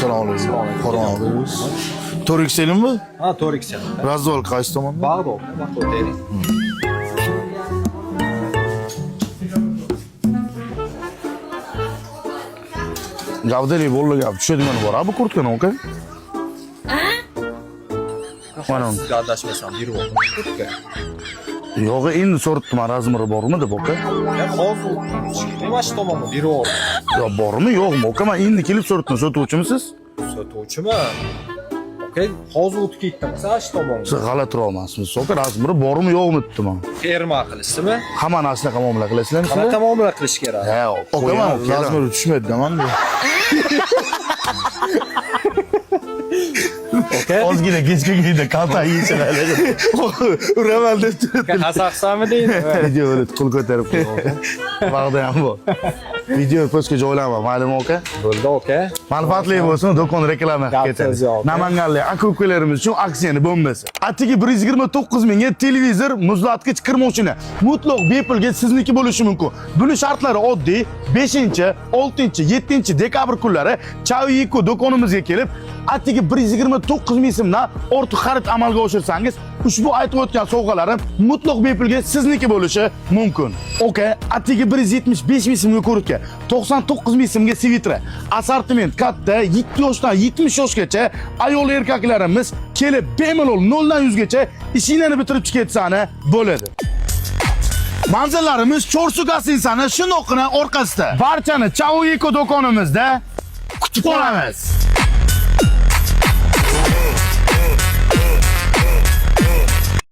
Assalomu alaykum. Qo'rg'onimiz. To'rikselimmi? Ha, To'riksen. Razdol qaysi tomonda? Bag'dod, Bag'dod. Gavdali bo'ldi gap. Tushadigan bor. Bu kurtkani oka? Mana uni. Adashmasam, berib oldim. Kurtka. Yo'q, endi so'rabdim, razmiri bormi deb oka? Ya hozir nima shu tomonga berib oldim. Yo, bormi, yo'qmi oka? Men endi kelib so'rabdim. Sotuvchimisiz? Sotuvchiman. Okay, hozir o'tib ketdim. Shu tomonga. Siz g'alati turolmasmisiz oka? Razmiri bormi, yo'qmi dedim. Ferma qilisizmi? Hamma narsani muomala qilasizlarmi sizlar? Qanaqa muomala qilish kerak? Ha, oka, men razmiri tushmaydi-man. Okay. Ozgina kechgagiga kalta yeyishlar. Uraman deb turibdi. Qasaqsami deydi? Video olib qo'l ko'tarib qo'ygan. Vaqtda ham bor. Video postga joylayman, ma'lum oka. Bo'ldi, oka. Manfaatli bo'lsin, do'kon reklama ketadi. Namanganlik aka-ukalarimiz uchun aksiyani bombasi. Atigi 129 mingga televizor, muzlatgich, kir moshina mutlaq bepulga sizniki bo'lishi mumkin. Buning shartlari oddiy. 5, 6, 7 dekabr kunlari Chaviko do'konimizga kelib, atigi 129 ming so'mdan ortiq xarid amalga oshirsangiz, ushbu aytib o'tgan sovg'alarim mutlaq bepulga sizniki bo'lishi mumkin. Oka, atigi 175 ming so'mga ko'rikka, 99 ming so'mga svitra, assortiment katta, 2 yoshdan 70 yoshgacha ayol erkaklarimiz kelib bemalol 0 dan 100 gacha ishinglarni bitirib chiqatsani bo'ladi. Manzillarimiz Chorsu gastinsani shundoqqina orqasida. Barchani Chaviko do'konimizda kutib qolamiz.